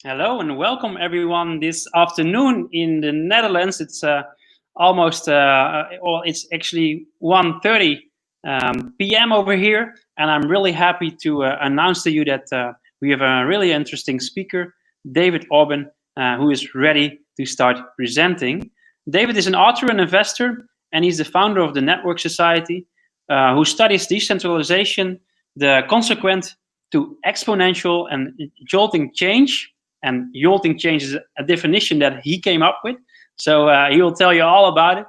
Hello and welcome everyone this afternoon in the Netherlands. It's almost, well, it's actually 1:30 p.m. over here, and I'm really happy to announce to you that we have a really interesting speaker, David Orban, who is ready to start presenting. David is an author and investor, and he's the founder of the Network Society, who studies decentralization, the consequent to exponential and jolting change. And jolting change is a definition that he came up with. So he will tell you all about it.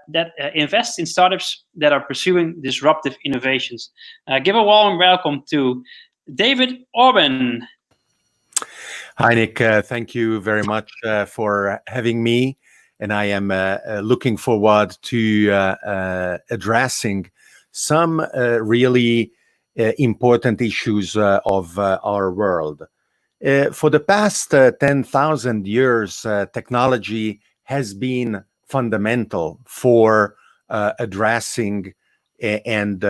That invests in startups that are pursuing disruptive innovations. Give a warm welcome to David Orban. Hi, Nick. Thank you very much for having me. And I am looking forward to addressing some really important issues of our world. For the past 10,000 years, technology has been fundamental for addressing and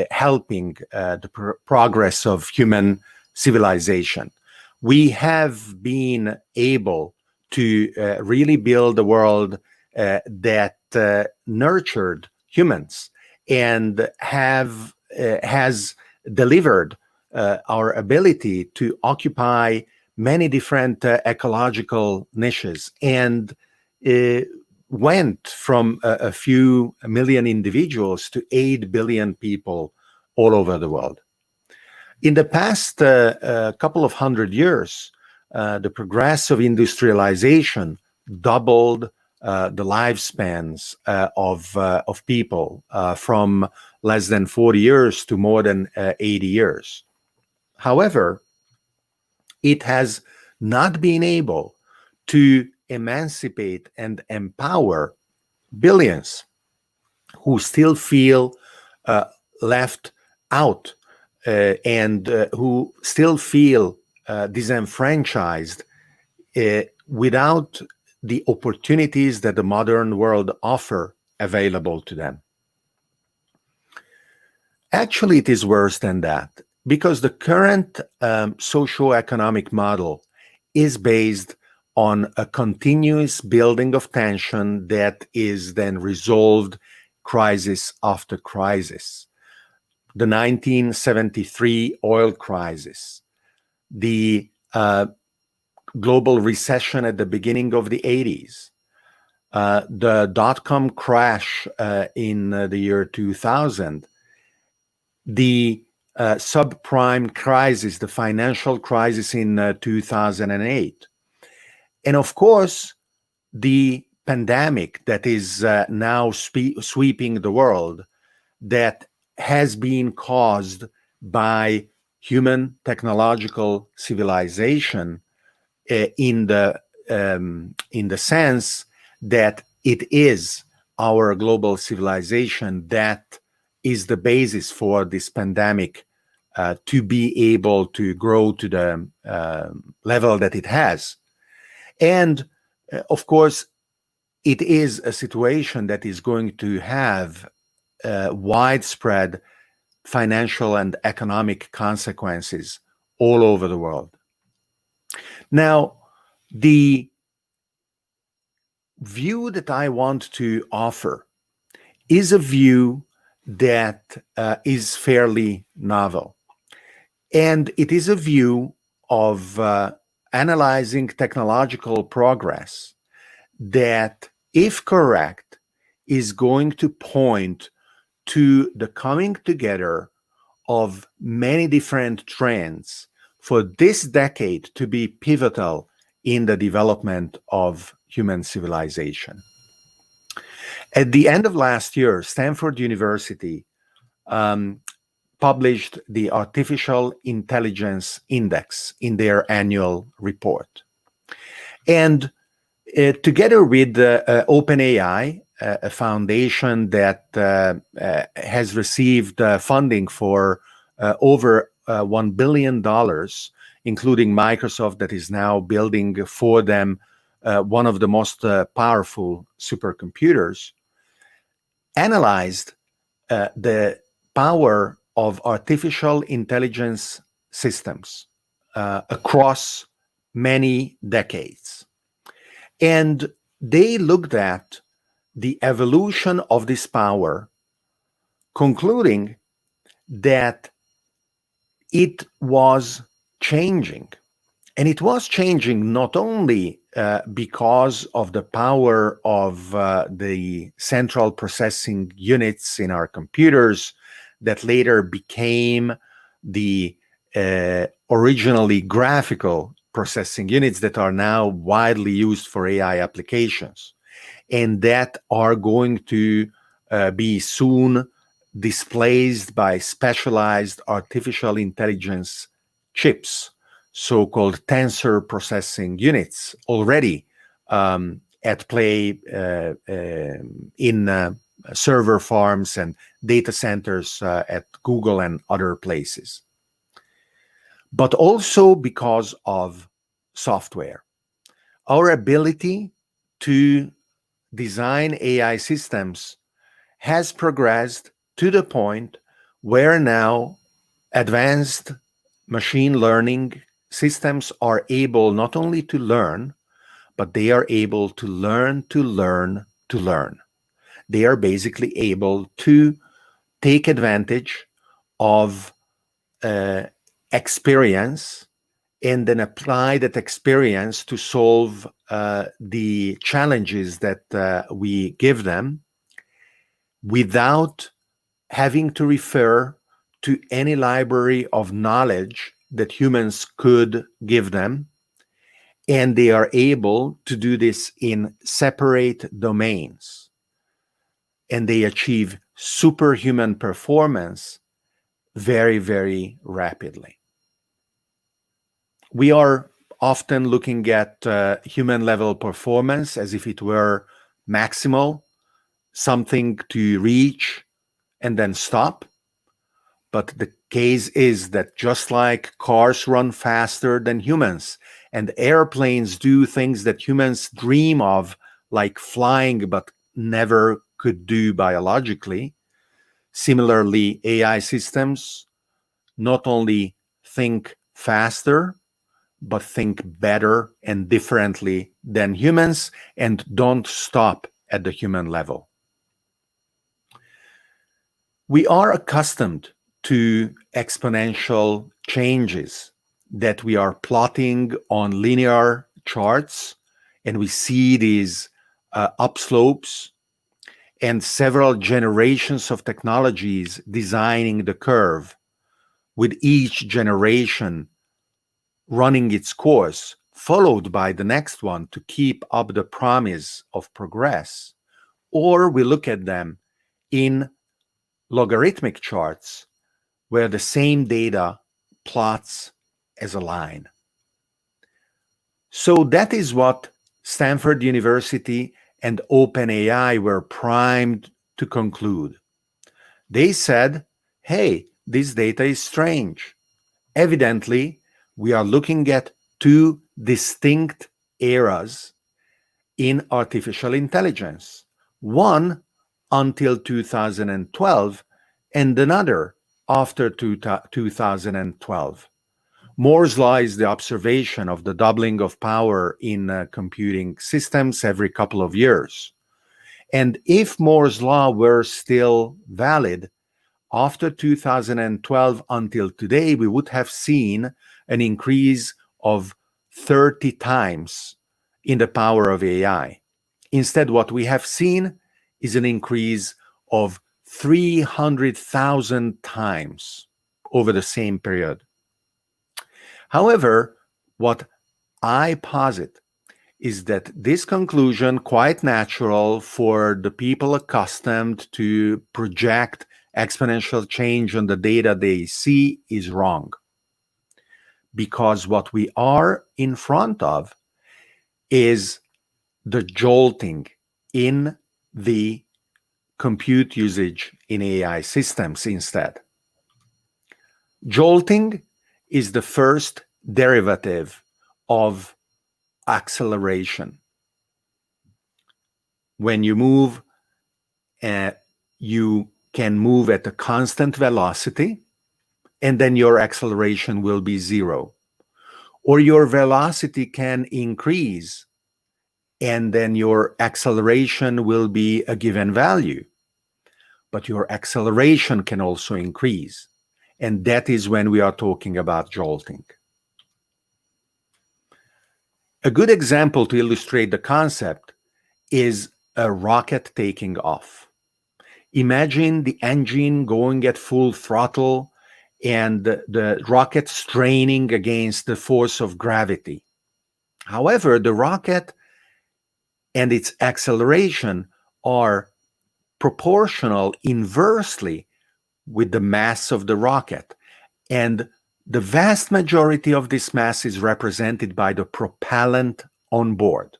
helping the progress of human civilization. We have been able to really build a world that nurtured humans and has delivered our ability to occupy many different ecological niches and went from a few million individuals to 8 billion people all over the world. In the past couple of hundred years, the progress of industrialization doubled the lifespans of people from less than 40 years to more than 80 years. However, it has not been able to emancipate and empower billions who still feel left out and who still feel disenfranchised without the opportunities that the modern world offer available to them. Actually, it is worse than that, because the current socio-economic model is based on a continuous building of tension that is then resolved crisis after crisis. The 1973 oil crisis, the global recession at the beginning of the 80s, the dot-com crash in the year 2000, the subprime crisis, the financial crisis in 2008, and of course, the pandemic that is now sweeping the world, that has been caused by human technological civilization in the sense that it is our global civilization that is the basis for this pandemic to be able to grow to the level that it has. And of course, it is a situation that is going to have widespread financial and economic consequences all over the world. Now, the view that I want to offer is a view that is fairly novel. And it is a view of analyzing technological progress that, if correct, is going to point to the coming together of many different trends for this decade to be pivotal in the development of human civilization. At the end of last year, Stanford University published the Artificial Intelligence Index in their annual report. And together with OpenAI, a foundation that has received funding for over $1 billion, including Microsoft, that is now building for them one of the most powerful supercomputers, analyzed the power of artificial intelligence systems across many decades. And they looked at the evolution of this power, concluding that it was changing. And it was changing not only because of the power of the central processing units in our computers that later became the originally graphical processing units that are now widely used for AI applications, and that are going to be soon displaced by specialized artificial intelligence chips, so-called tensor processing units, already at play in server farms and data centers at Google and other places. But also because of software. Our ability to design AI systems has progressed to the point where now advanced machine learning systems are able not only to learn, but they are able to learn to learn to learn. They are basically able to take advantage of experience and then apply that experience to solve the challenges that we give them without having to refer to any library of knowledge that humans could give them. And they are able to do this in separate domains. And they achieve superhuman performance very, very rapidly. We are often looking at human level performance as if it were maximal, something to reach and then stop. But the case is that just like cars run faster than humans and airplanes do things that humans dream of, like flying, but never could do biologically, similarly, AI systems not only think faster, but think better and differently than humans and don't stop at the human level. We are accustomed to exponential changes that we are plotting on linear charts, and we see these upslopes and several generations of technologies designing the curve, with each generation running its course, followed by the next one to keep up the promise of progress. Or we look at them in logarithmic charts where the same data plots as a line. So that is what Stanford University and OpenAI were primed to conclude. They said, hey, this data is strange. Evidently, we are looking at two distinct eras in artificial intelligence. One until 2012 and another after 2012. Moore's law is the observation of the doubling of power in computing systems every couple of years. And if Moore's law were still valid, after 2012 until today, we would have seen an increase of 30 times in the power of AI. Instead, what we have seen is an increase of 300,000 times over the same period. However, what I posit is that this conclusion, quite natural for the people accustomed to project exponential change on the data they see, is wrong. Because what we are in front of is the jolting in the compute usage in AI systems instead. Jolting is the first derivative of acceleration. When you move, you can move at a constant velocity, and then your acceleration will be zero. or your velocity can increase, and then your acceleration will be a given value. But your acceleration can also increase. And that is when we are talking about jolting. A good example to illustrate the concept is a rocket taking off. Imagine the engine going at full throttle and the rocket straining against the force of gravity. However, the rocket and its acceleration are proportional inversely with the mass of the rocket. And the vast majority of this mass is represented by the propellant on board.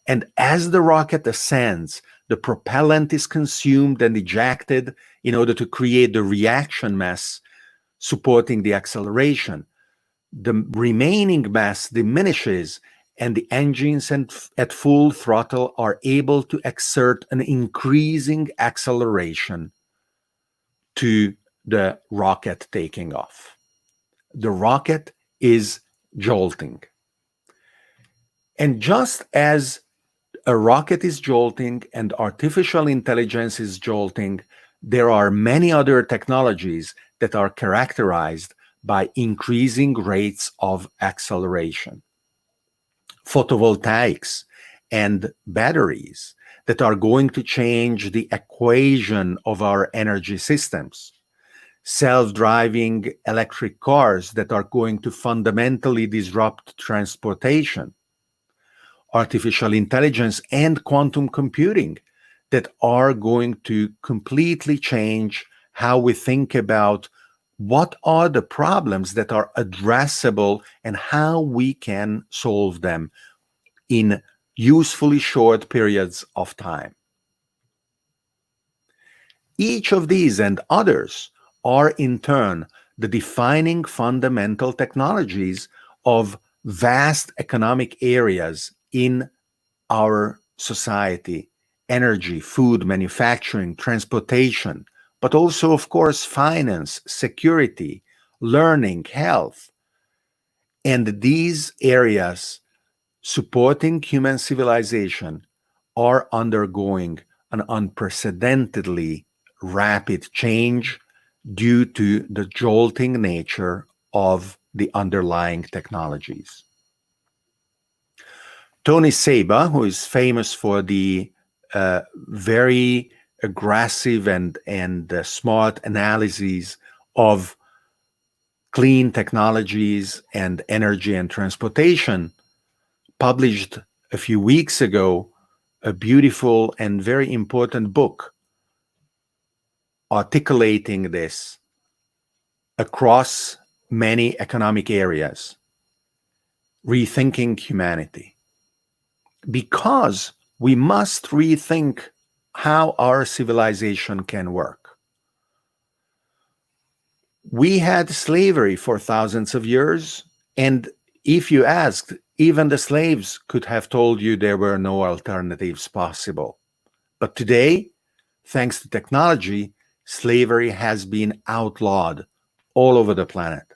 And as the rocket ascends, the propellant is consumed and ejected in order to create the reaction mass supporting the acceleration. The remaining mass diminishes, and the engines at full throttle are able to exert an increasing acceleration to the rocket taking off. The rocket is jolting. And just as a rocket is jolting and artificial intelligence is jolting, there are many other technologies that are characterized by increasing rates of acceleration. Photovoltaics and batteries that are going to change the equation of our energy systems. Self-driving electric cars that are going to fundamentally disrupt transportation. Artificial intelligence and quantum computing that are going to completely change how we think about what are the problems that are addressable and how we can solve them in usefully short periods of time. Each of these and others are in turn the defining fundamental technologies of vast economic areas in our society: energy, food, manufacturing, transportation, but also, of course, finance, security, learning, health. And these areas supporting human civilization are undergoing an unprecedentedly rapid change due to the jolting nature of the underlying technologies. Tony Seba, who is famous for the very aggressive and smart analyses of clean technologies and energy and transportation, published a few weeks ago a beautiful and very important book articulating this across many economic areas, Rethinking Humanity. Because we must rethink how our civilization can work. We had slavery for thousands of years, and if you asked, even the slaves could have told you there were no alternatives possible. But today, thanks to technology, slavery has been outlawed all over the planet.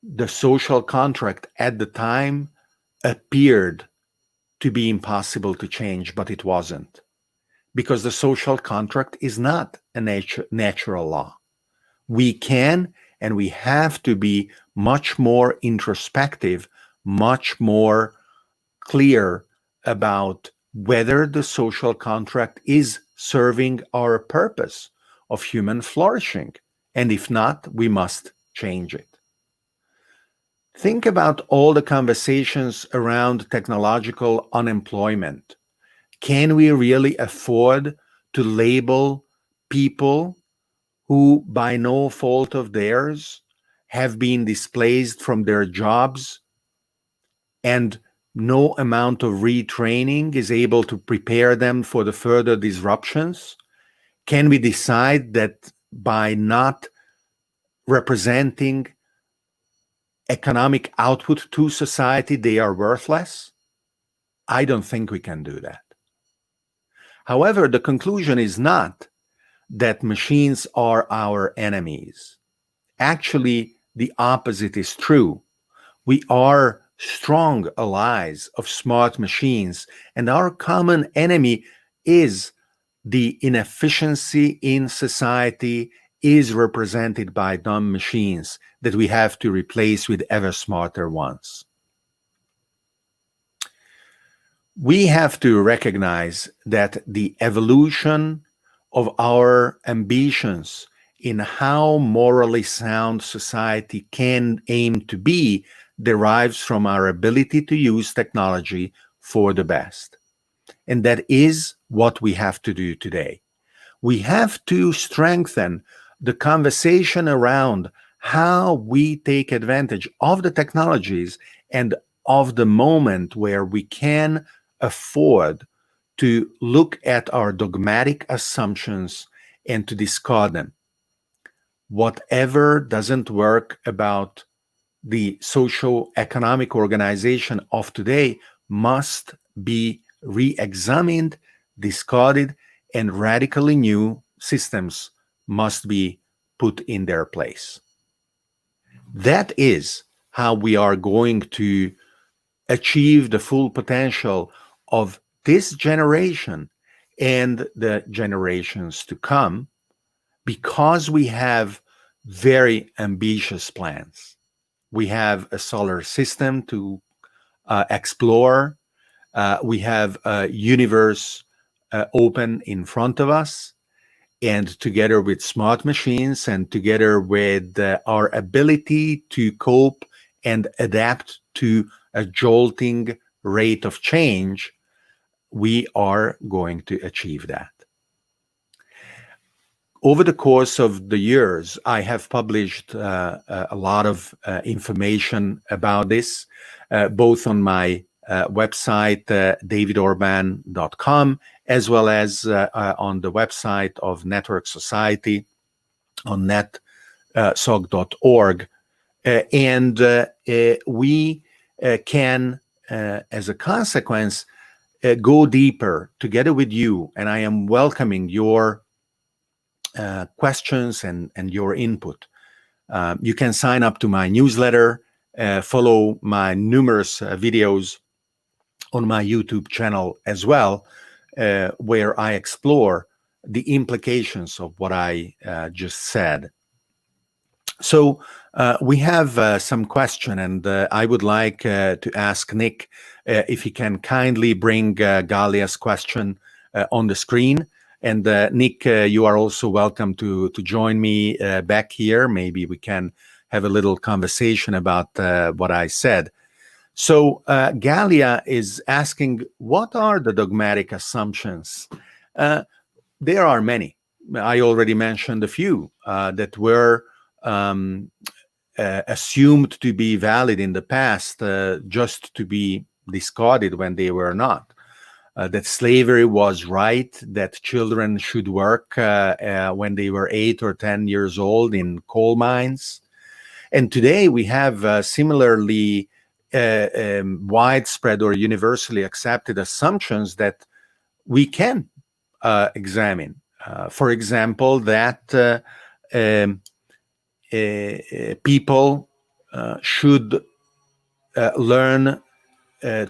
The social contract at the time appeared to be impossible to change, but it wasn't. Because the social contract is not a natural law. We can and we have to be much more introspective, much more clear about whether the social contract is serving our purpose of human flourishing. And if not, we must change it. Think about all the conversations around technological unemployment. Can we really afford to label people who, by no fault of theirs, have been displaced from their jobs and no amount of retraining is able to prepare them for the further disruptions? Can we decide that by not representing economic output to society, they are worthless? I don't think we can do that. However, the conclusion is not that machines are our enemies. Actually, the opposite is true. We are strong allies of smart machines, and our common enemy is the inefficiency in society is represented by dumb machines that we have to replace with ever smarter ones. We have to recognize that the evolution of our ambitions in how morally sound society can aim to be derives from our ability to use technology for the best. And that is what we have to do today. We have to strengthen the conversation around how we take advantage of the technologies and of the moment where we can afford to look at our dogmatic assumptions and to discard them. Whatever doesn't work about the socio-economic organization of today must be re-examined, discarded, and radically new systems must be put in their place. That is how we are going to achieve the full potential of this generation and the generations to come, because we have very ambitious plans. We have a solar system to explore. We have a universe open in front of us. And together with smart machines and together with our ability to cope and adapt to a jolting rate of change, we are going to achieve that. Over the course of the years, I have published a lot of information about this, both on my website, davidorban.com, as well as on the website of Network Society on netsog.org. And we can, as a consequence, go deeper together with you. And I am welcoming your questions and your input. You can sign up to my newsletter, follow my numerous videos on my YouTube channel as well, where I explore the implications of what I just said. So we have some question, and I would like to ask Nick if he can kindly bring Galia's question on the screen. And Nick, you are also welcome to join me back here. Maybe we can have a little conversation about what I said. So Galia is asking, what are the dogmatic assumptions? There are many. I already mentioned a few that were assumed to be valid in the past, just to be discarded when they were not. That slavery was right, that children should work when they were 8 or 10 years old in coal mines. And today we have similarly widespread or universally accepted assumptions that we can examine. For example, that people should learn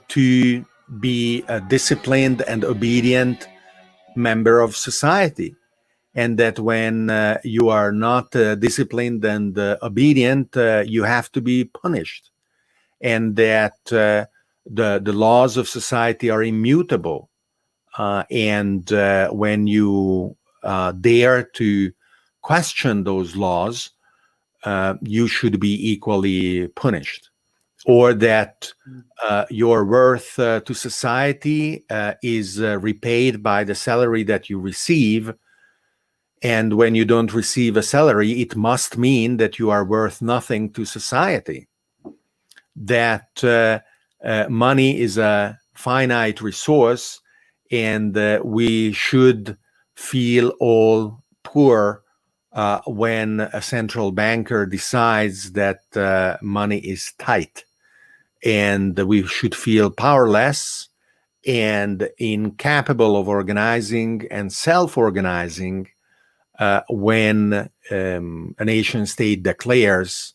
to be a disciplined and obedient member of society, and that when you are not disciplined and obedient, you have to be punished, and that the laws of society are immutable, and when you dare to question those laws, you should be equally punished. Or that your worth to society is repaid by the salary that you receive. And when you don't receive a salary, it must mean that you are worth nothing to society. That money is a finite resource, and we should feel all poor when a central banker decides that money is tight. And we should feel powerless and incapable of organizing and self-organizing when a nation state declares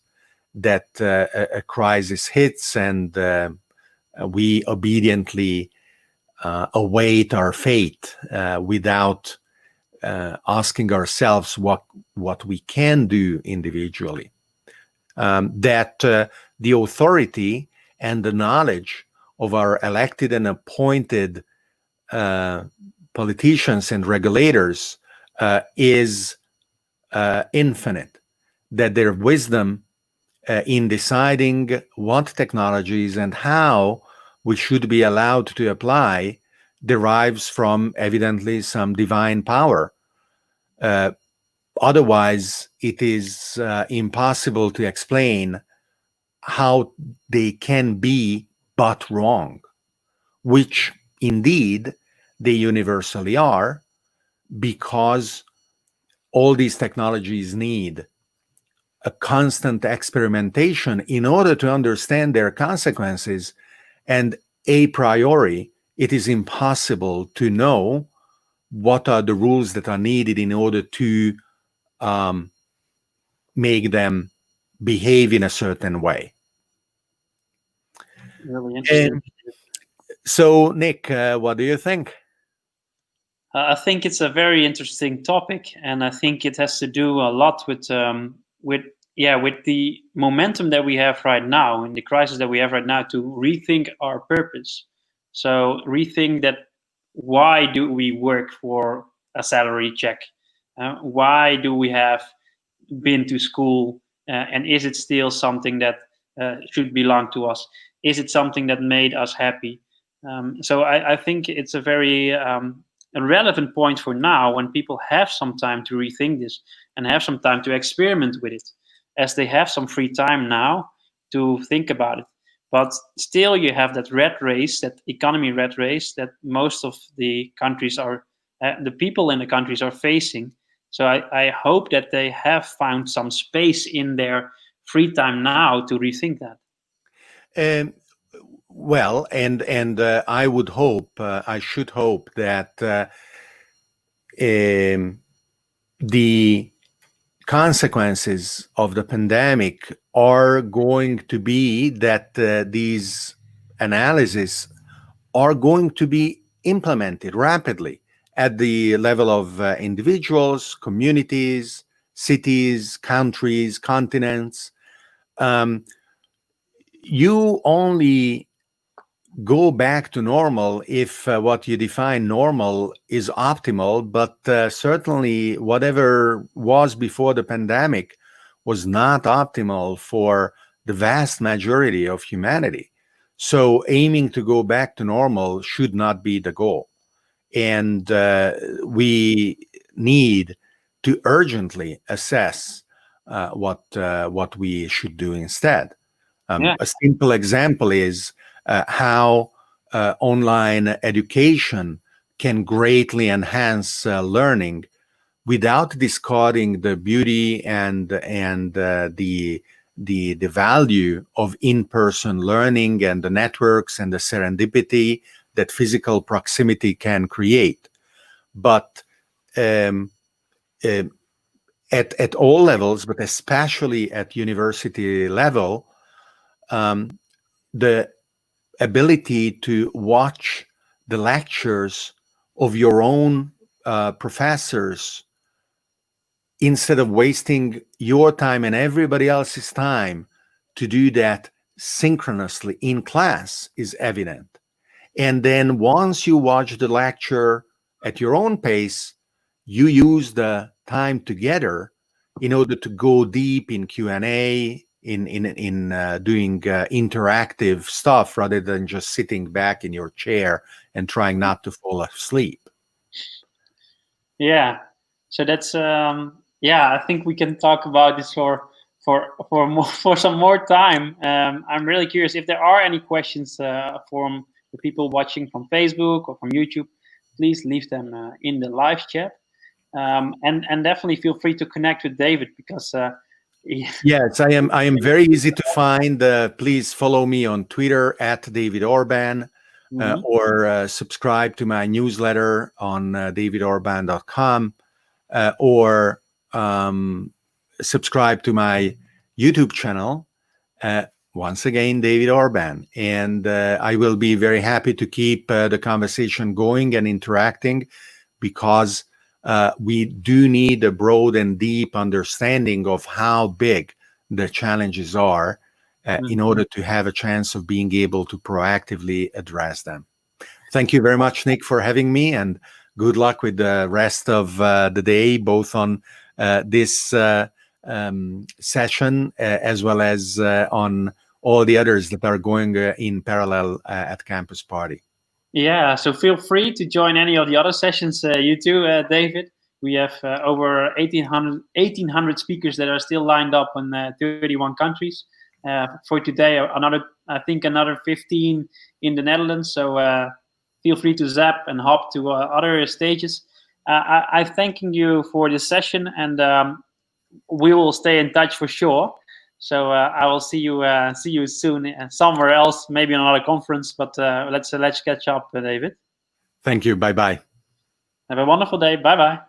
that a crisis hits and we obediently await our fate without asking ourselves what we can do individually. That the authority and the knowledge of our elected and appointed politicians and regulators is infinite, that their wisdom in deciding what technologies and how we should be allowed to apply derives from evidently some divine power. Otherwise, it is impossible to explain how they can be but wrong, which indeed they universally are, because all these technologies need a constant experimentation in order to understand their consequences. And a priori, it is impossible to know what are the rules that are needed in order to make them behave in a certain way. Really interesting. So, Nick, what do you think? I think it's a very interesting topic, and I think it has to do a lot with the momentum that we have right now, and the crisis that we have right now, to rethink our purpose. So rethink that: why do we work for a salary check? Why do we have been to school? And is it still something that should belong to us? Is it something that made us happy? So I think it's a very a relevant point for now, when people have some time to rethink this and have some time to experiment with it, as they have some free time now to think about it. But still, you have that rat race, that economy rat race, that most of the countries are, the people in the countries are facing. So I hope that they have found some space in their free time now to rethink that. Well, and I would hope, I should hope that the consequences of the pandemic are going to be that these analyses are going to be implemented rapidly at the level of individuals, communities, cities, countries, continents. You only go back to normal if what you define normal is optimal, but certainly whatever was before the pandemic was not optimal for the vast majority of humanity. So aiming to go back to normal should not be the goal. And we need to urgently assess what we should do instead. A simple example is how online education can greatly enhance learning without discarding the beauty and the value of in-person learning and the networks and the serendipity that physical proximity can create. But at all levels, but especially at university level, the ability to watch the lectures of your own professors instead of wasting your time and everybody else's time to do that synchronously in class is evident. And then once you watch the lecture at your own pace, you use the time together in order to go deep in Q&A, in doing interactive stuff, rather than just sitting back in your chair and trying not to fall asleep. Yeah. So that's I think we can talk about this for some more time. I'm really curious if there are any questions from the people watching from Facebook or from YouTube. Please leave them in the live chat, and definitely feel free to connect with David, because yes, I am very easy to find. Please follow me on Twitter at David Orban, or subscribe to my newsletter on davidorban.com, or subscribe to my YouTube channel, Once again, David Orban, and I will be very happy to keep the conversation going and interacting, because we do need a broad and deep understanding of how big the challenges are in order to have a chance of being able to proactively address them. Thank you very much, Nick, for having me, and good luck with the rest of the day, both on this session as well as on all the others that are going in parallel at Campus Party. Yeah, so feel free to join any of the other sessions, you too, David. We have over 1,800 speakers that are still lined up in 31 countries. For today, I think another 15 in the Netherlands. So feel free to zap and hop to other stages. I'm thanking you for this session, and we will stay in touch for sure. So I will see you soon somewhere else, maybe on another conference. But let's catch up, David. Thank you. Bye bye. Have a wonderful day. Bye bye.